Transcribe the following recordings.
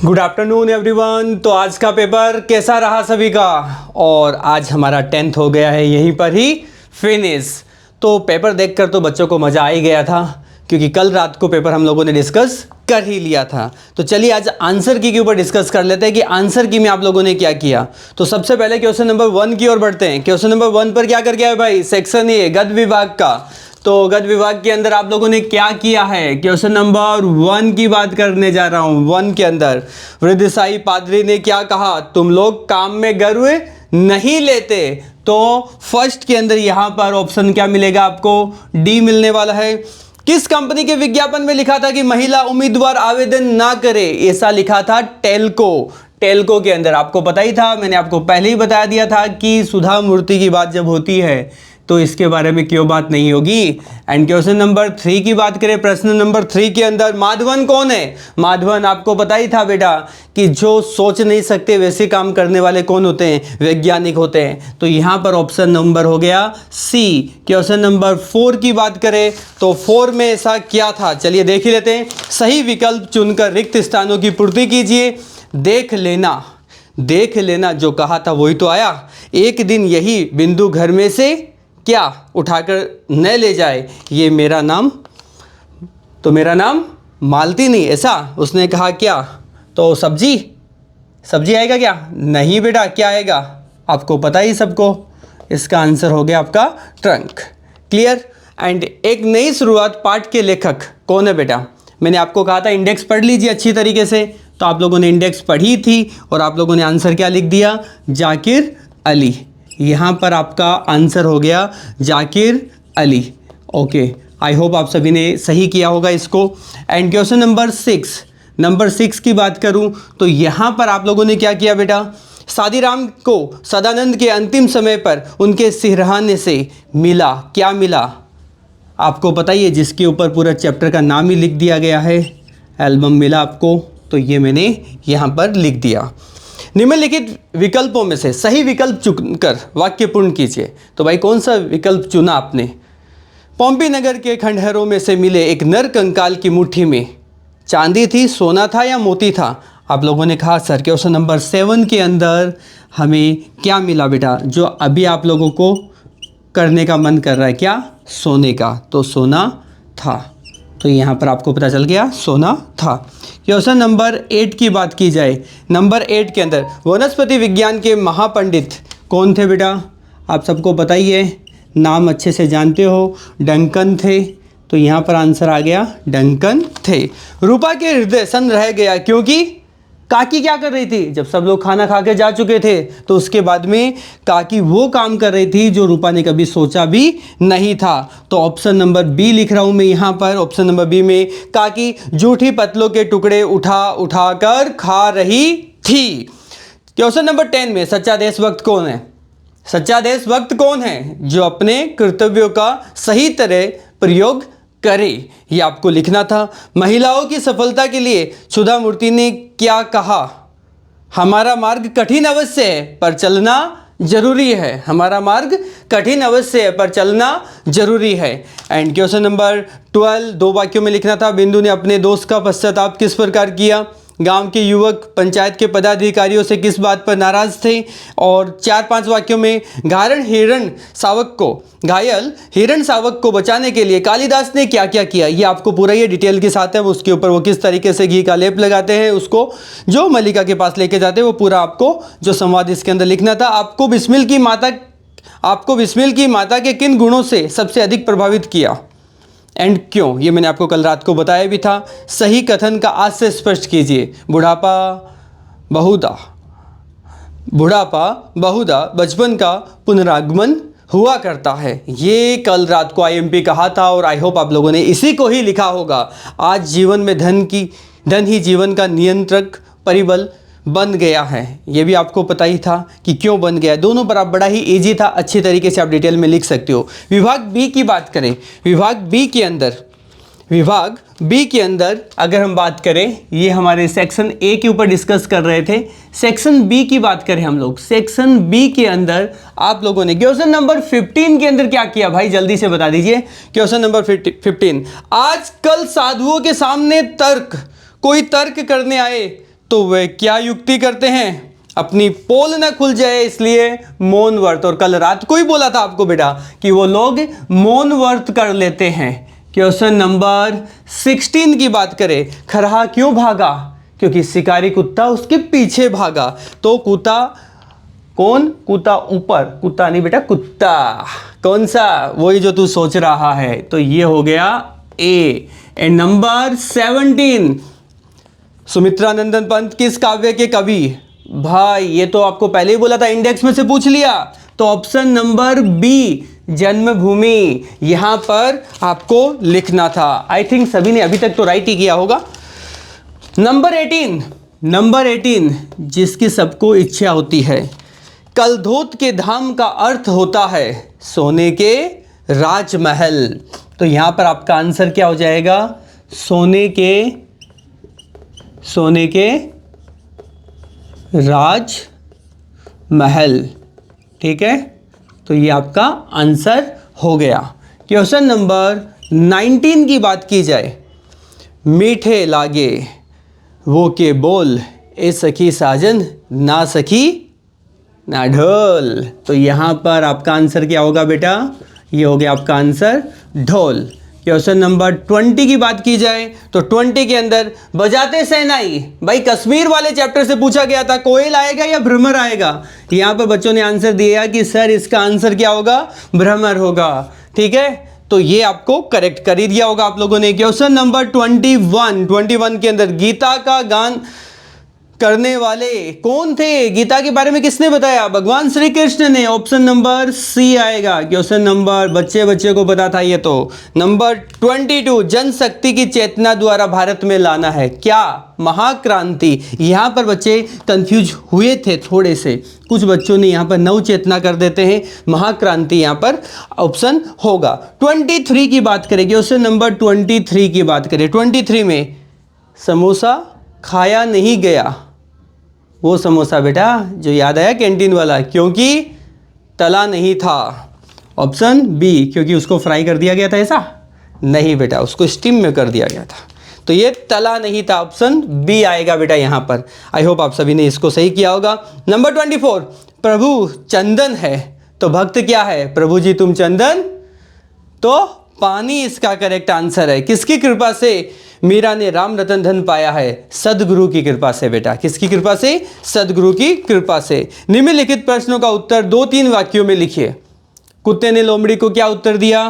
Good afternoon everyone. तो आज का पेपर कैसा रहा सभी का? और आज हमारा 10th हो गया है यहीं पर ही फिनिश। तो पेपर देखकर तो बच्चों को मज़ा आ ही गया था, क्योंकि कल रात को पेपर हम लोगों ने डिस्कस कर ही लिया था। तो चलिए आज आंसर की के ऊपर डिस्कस कर लेते हैं कि आंसर की में आप लोगों ने क्या किया। तो सबसे पहले क्वेश्चन नंबर 1 की ओर बढ़ते हैं। क्वेश्चन नंबर 1 पर क्या कर गया है भाई? सेक्शन ए गद्य विभाग का। तो गद्य विभाग के अंदर आप लोगों ने क्या किया है? क्वेश्चन नंबर 1 की बात करने जा रहा हूं। 1 के अंदर वृद्धशाही पादरी ने क्या कहा? तुम लोग काम में गर्व नहीं लेते। तो फर्स्ट के अंदर यहां पर ऑप्शन क्या मिलेगा आपको? डी मिलने वाला है। किस कंपनी के विज्ञापन में लिखा था कि महिला उम्मीदवार आवेदन ना करे? ऐसा लिखा था टेल्को। टेल्को के अंदर आपको पता ही था, मैंने आपको पहले ही बता दिया था कि सुधा मूर्ति की बात जब होती है तो इसके बारे में क्यों बात नहीं होगी। एंड क्वेश्चन नंबर 3 की बात करें, प्रश्न नंबर 3 के अंदर माधवन कौन है? माधवन आपको पता ही था बेटा कि जो सोच नहीं सकते वैसे काम करने वाले कौन होते हैं? वैज्ञानिक होते हैं। तो यहाँ पर ऑप्शन नंबर हो गया सी। क्वेश्चन नंबर 4 की बात करें तो 4 में ऐसा क्या था? चलिए देख ही लेते हैं। सही विकल्प चुनकर रिक्त स्थानों की पूर्ति कीजिए। देख लेना जो कहा था वही तो आया। एक दिन यही बिंदु घर में से क्या उठाकर न ले जाए, ये मेरा नाम, तो मेरा नाम मालती नहीं, ऐसा उसने कहा क्या? तो सब्जी आएगा क्या? नहीं बेटा, क्या आएगा आपको पता ही सबको। इसका आंसर हो गया आपका ट्रंक। क्लियर। एंड एक नई शुरुआत पाठ के लेखक कौन है बेटा? मैंने आपको कहा था इंडेक्स पढ़ लीजिए अच्छी तरीके से। तो आप लोगों ने इंडेक्स पढ़ी थी और आप लोगों ने आंसर क्या लिख दिया? जाकिर अली। यहाँ पर आपका आंसर हो गया Zakir Ali. Okay, I hope आप सभी ने सही किया होगा इसको। एंड क्वेश्चन नंबर 6 की बात करूं तो यहाँ पर आप लोगों ने क्या किया बेटा? सादीराम को सदानंद के अंतिम समय पर उनके सिरहाने से मिला, क्या मिला? आपको पता ही है, जिसके ऊपर पूरा चैप्टर का नाम ही लिख दिया गया है। एल्बम मिला आपको, तो ये मैंने यहाँ पर लिख दिया। निम्नलिखित विकल्पों में से सही विकल्प चुनकर वाक्य पूर्ण कीजिए। तो भाई कौन सा विकल्प चुना आपने? पोम्पी नगर के खंडहरों में से मिले एक नर कंकाल की मुट्ठी में चांदी थी, सोना था या मोती था? आप लोगों ने कहा सर क्वेश्चन नंबर 7 के अंदर हमें क्या मिला बेटा? जो अभी आप लोगों को करने का मन कर रहा है, क्या? सोने का। तो सोना था, तो यहाँ पर आपको पता चल गया सोना था। क्वेश्चन नंबर 8 की बात की जाए। नंबर 8 के अंदर वनस्पति विज्ञान के महापंडित कौन थे बेटा? आप सबको पता ही है, नाम अच्छे से जानते हो, डंकन थे। तो यहाँ पर आंसर आ गया डंकन थे। रूपा के हृदय सन्न रह गया क्योंकि काकी क्या कर रही थी? जब सब लोग खाना खा के जा चुके थे तो उसके बाद में काकी वो काम कर रही थी जो रूपा ने कभी सोचा भी नहीं था। तो ऑप्शन नंबर बी लिख रहा हूं मैं यहाँ पर। ऑप्शन नंबर बी में काकी जूठी पतलों के टुकड़े उठा कर खा रही थी। क्वेश्चन नंबर 10 में सच्चा देशभक्त कौन है? सच्चा देशभक्त कौन है जो अपने कर्तव्यों का सही तरह प्रयोग करे? ये आपको लिखना था। महिलाओं की सफलता के लिए सुधा मूर्ति ने क्या कहा? हमारा मार्ग कठिन अवश्य है पर चलना जरूरी है। हमारा मार्ग कठिन अवश्य है पर चलना जरूरी है। एंड क्वेश्चन नंबर 12 2 वाक्यों में लिखना था। बिंदु ने अपने दोस्त का पश्चाताप किस प्रकार किया? गांव के युवक पंचायत के पदाधिकारियों से किस बात पर नाराज थे? और 4-5 वाक्यों में घायल हिरण शावक को बचाने के लिए कालिदास ने क्या क्या किया? ये आपको पूरा ये डिटेल के साथ है। उसके ऊपर वो किस तरीके से घी का लेप लगाते हैं, उसको जो मल्लिका के पास लेके जाते हैं, वो पूरा आपको जो संवाद इसके अंदर लिखना था। आपको बिस्मिल की माता के किन गुणों से सबसे अधिक प्रभावित किया एंड क्यों? ये मैंने आपको कल रात को बताया भी था। सही कथन का आज से स्पष्ट कीजिए। बुढ़ापा बहुधा बचपन का पुनरागमन हुआ करता है। ये कल रात को आईएमपी कहा था और आई होप आप लोगों ने इसी को ही लिखा होगा। आज जीवन में धन ही जीवन का नियंत्रक परिबल बन गया है। ये भी आपको पता ही था कि क्यों बन गया। दोनों पर आप बड़ा ही इजी था, अच्छी तरीके से आप डिटेल में लिख सकते हो। विभाग बी की बात करें। विभाग बी के अंदर अगर हम बात करें, ये हमारे सेक्शन ए के ऊपर डिस्कस कर रहे थे। सेक्शन बी की बात करें हम लोग। सेक्शन बी के अंदर आप लोगों ने क्वेश्चन नंबर 15 के अंदर क्या किया भाई? जल्दी से बता दीजिए। क्वेश्चन नंबर 15, आजकल साधुओं के सामने कोई तर्क करने आए तो वे क्या युक्ति करते हैं? अपनी पोल ना खुल जाए इसलिए मौन व्रत। और कल रात को ही बोला था आपको बेटा कि वो लोग मौन व्रत कर लेते हैं। क्वेश्चन नंबर 16 की बात करें, खरहा क्यों भागा? क्योंकि शिकारी कुत्ता उसके पीछे भागा। तो कुत्ता कौन? कुत्ता ऊपर, कुत्ता नहीं बेटा, कुत्ता। कौन सा? वही जो तू सोच रहा है। तो ये हो गया ए। एंड नंबर 17, सुमित्रानंदन पंत किस काव्य के कवि? भाई ये तो आपको पहले ही बोला था, इंडेक्स में से पूछ लिया। तो ऑप्शन नंबर बी, जन्मभूमि, यहां पर आपको लिखना था। आई थिंक सभी ने अभी तक तो राइट ही किया होगा। नंबर 18, जिसकी सबको इच्छा होती है। कलधोत के धाम का अर्थ होता है सोने के राजमहल। तो यहां पर आपका आंसर क्या हो जाएगा? सोने के राजमहल। ठीक है, तो ये आपका आंसर हो गया। क्वेश्चन नंबर 19 की बात की जाए, मीठे लागे वो के बोल, ए सखी साजन ना सखी ना ढोल। तो यहाँ पर आपका आंसर क्या होगा बेटा? ये हो गया आपका आंसर ढोल। क्वेश्चन नंबर 20 की बात की जाए तो 20 के अंदर बजाते शहनाई, भाई कश्मीर वाले चैप्टर से पूछा गया था, कोयल आएगा या भ्रमर आएगा? यहाँ पर बच्चों ने आंसर दिया कि सर इसका आंसर क्या होगा? भ्रमर होगा। ठीक है, तो ये आपको करेक्ट कर ही दिया होगा आप लोगों ने। क्वेश्चन नंबर 21 के अंदर गीता का गान करने वाले कौन थे? गीता के बारे में किसने बताया? भगवान श्री कृष्ण ने। ऑप्शन नंबर सी आएगा। क्वेश्चन नंबर बच्चे को पता था ये तो। नंबर 22, जनशक्ति की चेतना द्वारा भारत में लाना है क्या? महाक्रांति। यहाँ पर बच्चे कंफ्यूज हुए थे थोड़े से, कुछ बच्चों ने यहाँ पर नव चेतना कर देते हैं, महाक्रांति यहाँ पर ऑप्शन होगा। 23 की बात करें, क्वेश्चन नंबर 23 की बात करें। 23 में समोसा खाया नहीं गया, वो समोसा बेटा जो याद आया कैंटीन वाला, क्योंकि तला नहीं था। ऑप्शन बी, क्योंकि उसको फ्राई कर दिया गया था। ऐसा नहीं बेटा, उसको स्टीम में कर दिया गया था, तो ये तला नहीं था। ऑप्शन बी आएगा बेटा यहाँ पर। आई होप आप सभी ने इसको सही किया होगा। नंबर 24, प्रभु चंदन है तो भक्त क्या है? प्रभु जी तुम चंदन तो पानी इसका करेक्ट आंसर है। किसकी कृपा से मीरा ने राम रतन धन पाया है? सदगुरु की कृपा से बेटा। किसकी कृपा से? सदगुरु की कृपा से। निम्नलिखित प्रश्नों का उत्तर 2-3 वाक्यों में लिखिए। कुत्ते ने लोमड़ी को क्या उत्तर दिया?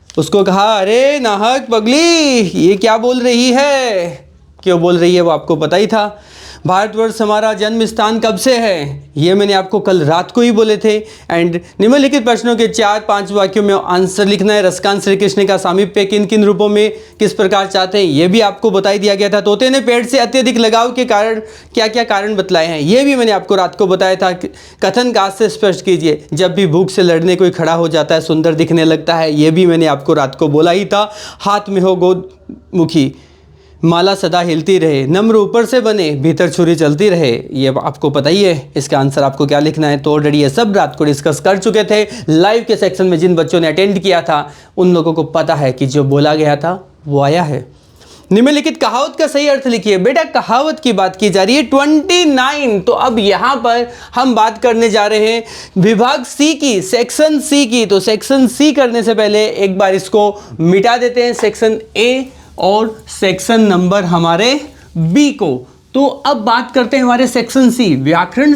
उसको कहा, अरे नाहक पगली ये क्या बोल रही है? क्यों बोल रही है वो आपको पता ही था। भारतवर्ष हमारा जन्म स्थान कब से है? ये मैंने आपको कल रात को ही बोले थे। एंड निम्नलिखित प्रश्नों के 4-5 वाक्यों में आंसर लिखना है। रसकांत श्री कृष्ण का सामीप्य किन किन रूपों में किस प्रकार चाहते हैं ये भी आपको बता ही दिया गया था। तोते ने पेड़ से अत्यधिक लगाव के कारण क्या क्या कारण बतलाए हैं ये भी मैंने आपको रात को बताया था। कथन का से स्पष्ट कीजिए। जब भी भूख से लड़ने कोई खड़ा हो जाता है सुंदर दिखने लगता है, ये भी मैंने आपको रात को बोला ही था। हाथ में हो गोमुखी, माला सदा हिलती रहे, नम्र ऊपर से बने भीतर छुरी चलती रहे, ये आपको पता ही है। इसका आंसर आपको क्या लिखना है? तो ऑलरेडी ये सब रात को डिस्कस कर चुके थे लाइव के सेक्शन में। जिन बच्चों ने अटेंड किया था उन लोगों को पता है कि जो बोला गया था वो आया है। निम्नलिखित कहावत का सही अर्थ लिखिए। बेटा कहावत की बात की जा रही है 29। तो अब यहाँ पर हम बात करने जा रहे हैं विभाग सी की, सेक्शन सी की। तो सेक्शन सी करने से पहले एक बार इसको मिटा देते हैं, सेक्शन ए और सेक्शन नंबर हमारे बी को। तो अब बात करते हैं हमारे सेक्शन सी, व्याकरण।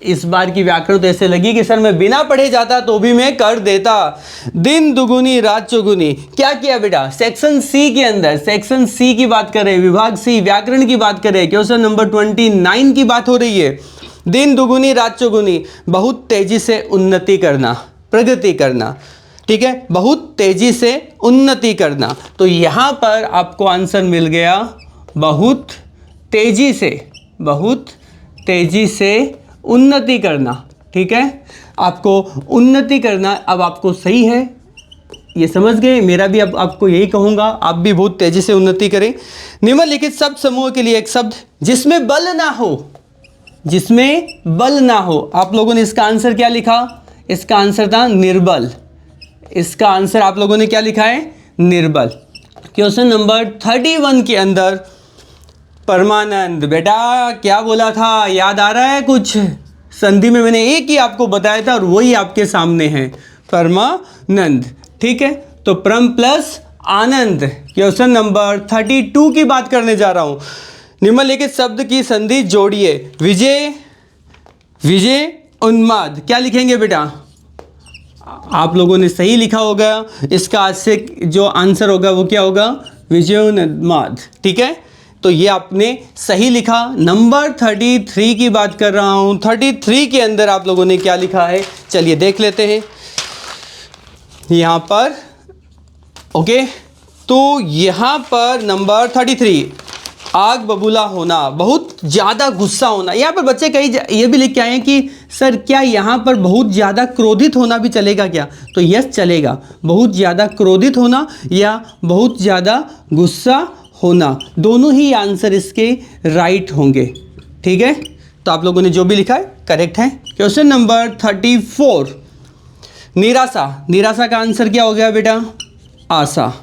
इस बार की व्याकरण तो ऐसे लगी कि सर मैं बिना पढ़े जाता तो भी मैं कर देता। दिन दुगुनी रात चौगुनी, क्या किया बेटा? सेक्शन सी के अंदर, सेक्शन सी की बात करें, विभाग सी व्याकरण की बात करें, क्वेश्चन नंबर 29 की बात हो रही है। दिन दुगुनी रात चौगुनी, बहुत तेजी से उन्नति करना, प्रगति करना। ठीक है, बहुत तेजी से उन्नति करना। तो यहां पर आपको आंसर मिल गया बहुत तेजी से, बहुत तेजी से उन्नति करना। ठीक है, आपको उन्नति करना अब आपको सही है, ये समझ गए। मेरा भी अब आपको यही कहूंगा, आप भी बहुत तेजी से उन्नति करें। निम्नलिखित शब्द समूह के लिए एक शब्द जिसमें बल ना हो, जिसमें बल ना हो। आप लोगों ने इसका आंसर क्या लिखा? इसका आंसर था निर्बल। इसका आंसर आप लोगों ने क्या लिखा है? निर्बल। क्वेश्चन नंबर 31 के अंदर परमानंद। बेटा क्या बोला था, याद आ रहा है कुछ? संधि में मैंने एक ही आपको बताया था और वही आपके सामने है, परमानंद। ठीक है, तो परम प्लस आनंद। क्वेश्चन नंबर 32 की बात करने जा रहा हूं। निम्नलिखित शब्द की संधि जोड़िए। विजय, विजय, उन्माद। क्या लिखेंगे बेटा? आप लोगों ने सही लिखा होगा। इसका आज से जो आंसर होगा वो क्या होगा? विजयोन्माद। ठीक है, तो ये आपने सही लिखा। नंबर 33 की बात कर रहा हूं। 33 के अंदर आप लोगों ने क्या लिखा है, चलिए देख लेते हैं यहां पर। ओके, तो यहां पर नंबर 33, आग बबूला होना, बहुत ज़्यादा गुस्सा होना। यहाँ पर बच्चे कई ये भी लिख के आए हैं कि सर क्या यहाँ पर बहुत ज़्यादा क्रोधित होना भी चलेगा क्या? तो यस चलेगा, बहुत ज़्यादा क्रोधित होना या बहुत ज़्यादा गुस्सा होना, दोनों ही आंसर इसके राइट होंगे। ठीक है, तो आप लोगों ने जो भी लिखा है करेक्ट है। क्वेश्चन नंबर 34, निराशा। निराशा का आंसर क्या हो गया बेटा? आशा।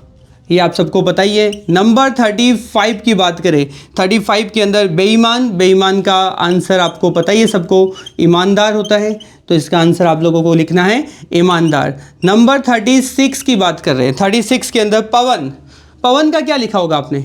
ये आप सबको पता ही है। नंबर 35 की बात करें, 35 के अंदर बेईमान। बेईमान का आंसर आपको पता ही है सबको, ईमानदार होता है, तो इसका आंसर आप लोगों को लिखना है ईमानदार। नंबर 36 की बात कर रहे हैं। 36 के अंदर पवन। पवन का क्या लिखा होगा आपने?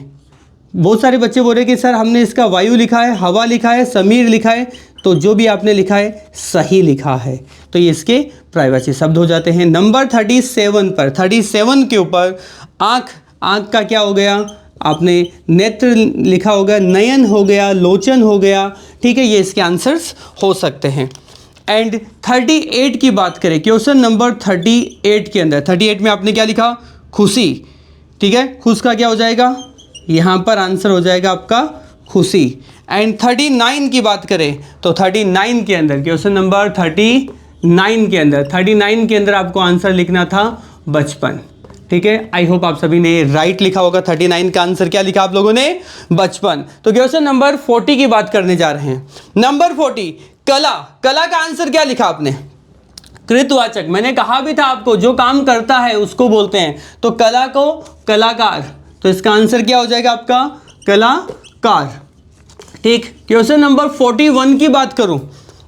बहुत सारे बच्चे बोल रहे कि सर हमने इसका वायु लिखा है, हवा लिखा है, समीर लिखा है। तो जो भी आपने लिखा है सही लिखा है, तो ये इसके प्रायवाची शब्द हो जाते हैं। नंबर 37 पर, 37 के ऊपर आँख। आँख का क्या हो गया? आपने नेत्र लिखा होगा, नयन हो गया, लोचन हो गया। ठीक है, ये इसके आंसर्स हो सकते हैं। एंड 38 की बात करें, क्वेश्चन नंबर 38 के अंदर, 38 में आपने क्या लिखा? खुशी। ठीक है, खुश का क्या हो जाएगा? यहाँ पर आंसर हो जाएगा आपका खुशी। एंड 39 की बात करें तो 39 के अंदर, क्वेश्चन नंबर 39 के अंदर, 39 के अंदर आपको आंसर लिखना था बचपन। ठीक है, आई होप आप सभी ने राइट लिखा होगा। 39 का आंसर क्या लिखा आप लोगों ने? बचपन। तो क्वेश्चन नंबर 40 की बात करने जा रहे हैं। नंबर 40, कला। कला का आंसर क्या लिखा आपने? कृतवाचक। मैंने कहा भी था आपको, जो काम करता है उसको बोलते हैं, तो कला को कलाकार, तो इसका आंसर क्या हो जाएगा आपका? कलाकार। ठीक, क्वेश्चन नंबर 41 की बात करूं,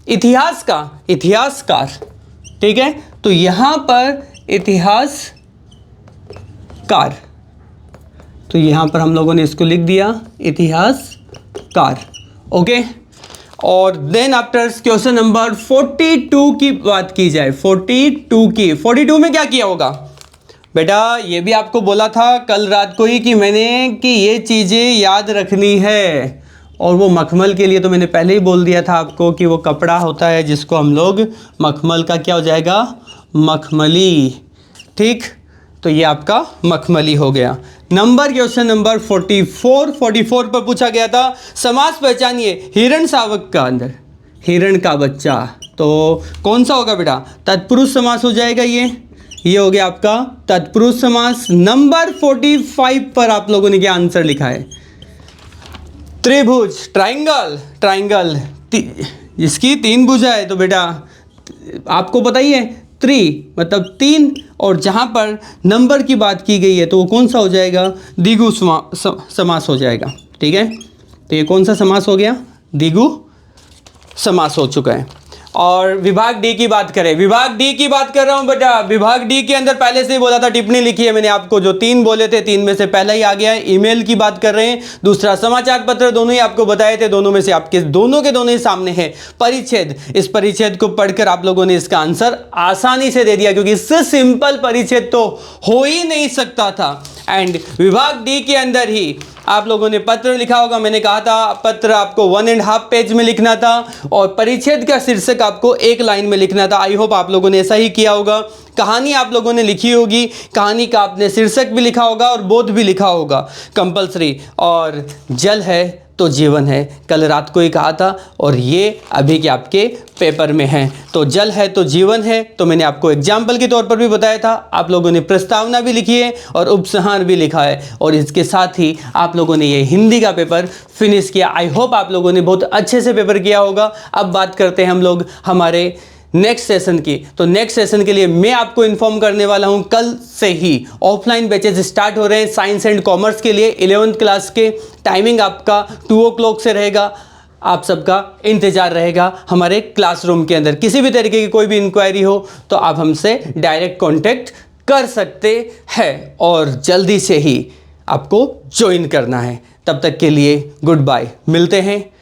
इतिहास का, इतिहासकार। ठीक है, तो यहां पर इतिहासकार, तो यहां पर हम लोगों ने इसको लिख दिया इतिहासकार। ओके, और देन आफ्टर क्वेश्चन नंबर 42 की बात की जाए। 42 की, 42 में क्या किया होगा बेटा? ये भी आपको बोला था कल रात को ही कि मैंने कि ये चीज़ें याद रखनी है, और वो मखमल के लिए तो मैंने पहले ही बोल दिया था आपको कि वो कपड़ा होता है जिसको हम लोग, मखमल का क्या हो जाएगा? मखमली। ठीक, तो ये आपका मखमली हो गया। नंबर क्वेश्चन नंबर 44 पर पूछा गया था, समास पहचानिए। हिरण शावक का अंदर हिरण का बच्चा, तो कौन सा होगा बेटा? तत्पुरुष समास हो जाएगा। ये हो गया आपका तत्पुरुष समास। नंबर 45 पर आप लोगों ने क्या आंसर लिखा है? त्रिभुज, ट्राइंगल। ट्राइंगल जिसकी 3 भुजा है, तो बेटा आपको पता ही है, त्रि मतलब 3, और जहाँ पर नंबर की बात की गई है तो वो कौन सा हो जाएगा? द्विगु समास हो जाएगा। ठीक है, तो ये कौन सा समास हो गया? द्विगु समास हो चुका है। और विभाग डी की बात करें, विभाग डी की बात कर रहा हूं बेटा। विभाग डी के अंदर पहले से ही बोला था, टिप्पणी लिखी है मैंने आपको, जो 3 बोले थे 3 में से पहला ही आ गया है। ईमेल की बात कर रहे हैं, दूसरा समाचार पत्र, दोनों ही आपको बताए थे, दोनों में से आपके दोनों के दोनों ही सामने है। परिच्छेद, इस परिच्छेद को पढ़कर आप लोगों ने इसका आंसर आसानी से दे दिया, क्योंकि इससे सिंपल परिच्छेद तो हो ही नहीं सकता था। एंड विभाग डी के अंदर ही आप लोगों ने पत्र लिखा होगा। मैंने कहा था पत्र आपको 1.5 पेज में लिखना था, और परिच्छेद का शीर्षक आपको 1 लाइन में लिखना था। आई होप आप लोगों ने ऐसा ही किया होगा। कहानी आप लोगों ने लिखी होगी, कहानी का आपने शीर्षक भी लिखा होगा और बोध भी लिखा होगा कंपलसरी। और जल है तो जीवन है, कल रात को ही कहा था, और ये अभी के आपके पेपर में है। तो जल है तो जीवन है, तो मैंने आपको एग्जाम्पल के तौर पर भी बताया था। आप लोगों ने प्रस्तावना भी लिखी है और उपसंहार भी लिखा है, और इसके साथ ही आप लोगों ने ये हिंदी का पेपर फिनिश किया। आई होप आप लोगों ने बहुत अच्छे से पेपर किया होगा। अब बात करते हैं हम लोग हमारे नेक्स्ट सेशन की, तो नेक्स्ट सेशन के लिए मैं आपको इन्फॉर्म करने वाला हूं। कल से ही ऑफलाइन बैचेज स्टार्ट हो रहे हैं साइंस एंड कॉमर्स के लिए। 11th क्लास के टाइमिंग आपका 2 o'clock से रहेगा। आप सबका इंतजार रहेगा हमारे क्लासरूम के अंदर। किसी भी तरीके की कोई भी इंक्वायरी हो तो आप हमसे डायरेक्ट कांटेक्ट कर सकते हैं और जल्दी से ही आपको ज्वाइन करना है। तब तक के लिए गुड बाय, मिलते हैं